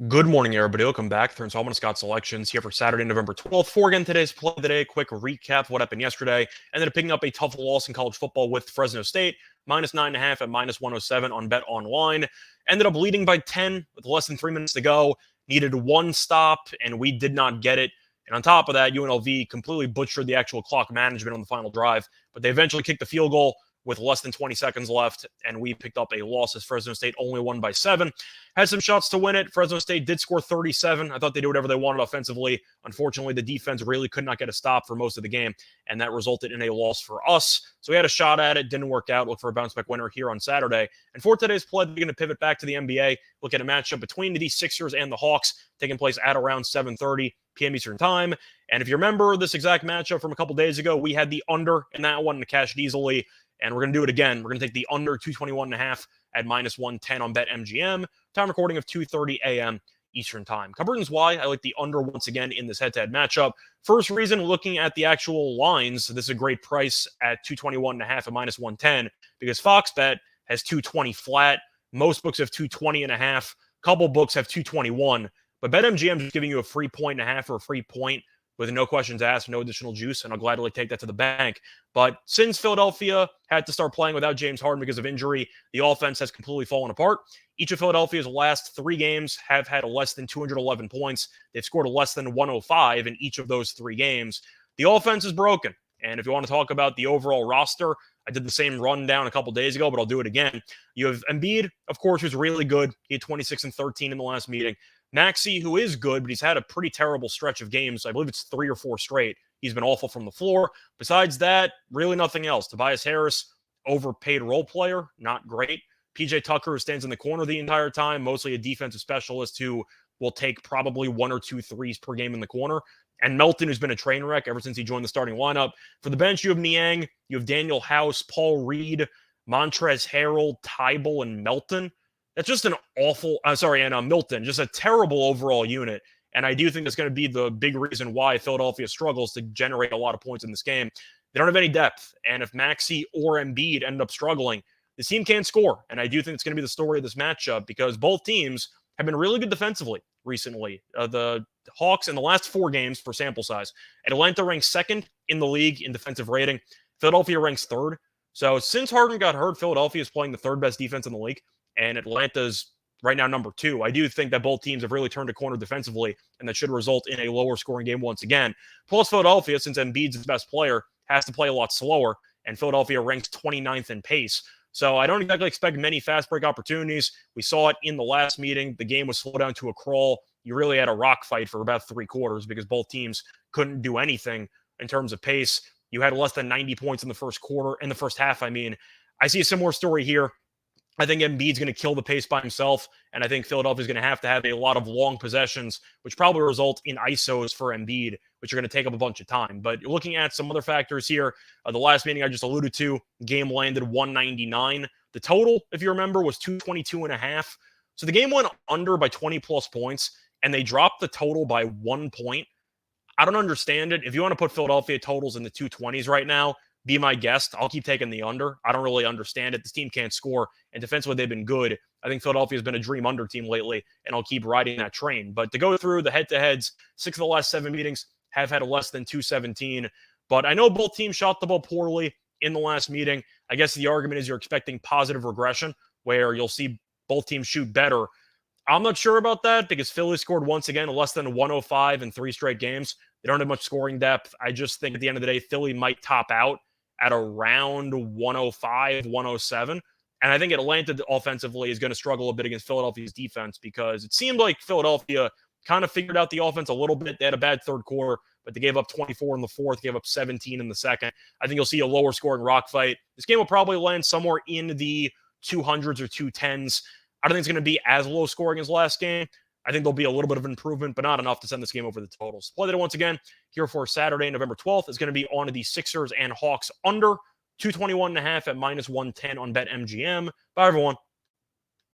Good morning, everybody. Welcome back. Thurns Hallman Scott Selections here for Saturday, November 12th. For again today's play of the day, quick recap of what happened yesterday, and then picking up a tough loss in college football with Fresno State, -9.5 at -107 on Bet Online. Ended up leading by 10 with less than 3 minutes to go. Needed one stop, and we did not get it. And on top of that, UNLV completely butchered the actual clock management on the final drive, but they eventually kicked the field goal with less than 20 seconds left, and we picked up a loss as Fresno State only won by 7. Had some shots to win it. Fresno State did score 37. I thought they'd do whatever they wanted offensively. Unfortunately, the defense really could not get a stop for most of the game, and that resulted in a loss for us. So we had a shot at it. Didn't work out. Look for a bounce-back winner here on Saturday. And for today's play, we're going to pivot back to the NBA. Look at a matchup between the Sixers and the Hawks, taking place at around 7:30 p.m. Eastern Time. And if you remember this exact matchup from a couple days ago, we had the under in that one to cash it easily. And we're going to do it again. We're going to take the under 221.5 at -110 on BetMGM. Time recording of 2:30 a.m. Eastern Time. Couple reasons why I like the under once again in this head-to-head matchup. First reason, looking at the actual lines, this is a great price at 221.5 at -110 because Fox Bet has 220 flat. Most books have 220.5. Couple books have 221. But BetMGM is just giving you a free point and a half or a free point with no questions asked, no additional juice, and I'll gladly take that to the bank. But since Philadelphia had to start playing without James Harden because of injury, the offense has completely fallen apart. Each of Philadelphia's last 3 games have had less than 211 points. They've scored less than 105 in each of those 3 games. The offense is broken. And if you want to talk about the overall roster, I did the same rundown a couple days ago, but I'll do it again. You have Embiid, of course, who's really good. He had 26 and 13 in the last meeting. Maxey, who is good, but he's had a pretty terrible stretch of games. I believe it's 3 or 4 straight. He's been awful from the floor. Besides that, really nothing else. Tobias Harris, overpaid role player, not great. PJ Tucker, who stands in the corner the entire time, mostly a defensive specialist who will take probably 1 or 2 threes per game in the corner. And Melton, who's been a train wreck ever since he joined the starting lineup. For the bench, you have Niang, you have Daniel House, Paul Reed, Montrezl Harrell, Tybal, and Melton. That's just an awful, and Milton, just a terrible overall unit. And I do think that's going to be the big reason why Philadelphia struggles to generate a lot of points in this game. They don't have any depth. And if Maxey or Embiid end up struggling, this team can't score. And I do think it's going to be the story of this matchup because both teams have been really good defensively recently. The Hawks in the last 4 games for sample size, Atlanta ranks 2nd in the league in defensive rating. Philadelphia ranks 3rd. So since Harden got hurt, Philadelphia is playing the 3rd best defense in the league. And Atlanta's right now number 2. I do think that both teams have really turned a corner defensively, and that should result in a lower scoring game once again. Plus, Philadelphia, since Embiid's his best player, has to play a lot slower, and Philadelphia ranks 29th in pace. So I don't exactly expect many fast break opportunities. We saw it in the last meeting. The game was slowed down to a crawl. You really had a rock fight for about 3 quarters because both teams couldn't do anything in terms of pace. You had less than 90 points in the first quarter, in the first half, I mean. I see a similar story here. I think Embiid's going to kill the pace by himself, and I think Philadelphia's going to have a lot of long possessions, which probably result in ISOs for Embiid, which are going to take up a bunch of time. But looking at some other factors here, the last meeting I just alluded to, game landed 199. The total, if you remember, was 222.5. So the game went under by 20-plus points, and they dropped the total by 1 point. I don't understand it. If you want to put Philadelphia totals in the 220s right now, be my guest. I'll keep taking the under. I don't really understand it. This team can't score, and defensively they've been good. I think Philadelphia has been a dream under team lately, and I'll keep riding that train. But to go through the head-to-heads, 6 of the last 7 meetings have had a less than 217. But I know both teams shot the ball poorly in the last meeting. I guess the argument is you're expecting positive regression, where you'll see both teams shoot better. I'm not sure about that because Philly scored once again less than 105 in 3 straight games. They don't have much scoring depth. I just think at the end of the day, Philly might top out at around 105, 107. And I think Atlanta offensively is going to struggle a bit against Philadelphia's defense because it seemed like Philadelphia kind of figured out the offense a little bit. They had a bad third quarter, but they gave up 24 in the fourth, gave up 17 in the second. I think you'll see a lower scoring rock fight. This game will probably land somewhere in the 200s or 210s. I don't think it's going to be as low scoring as last game. I think there'll be a little bit of improvement, but not enough to send this game over the totals. Play that once again here for Saturday, November 12th. Is going to be on the Sixers and Hawks under 221.5 at -110 on BetMGM. Bye, everyone.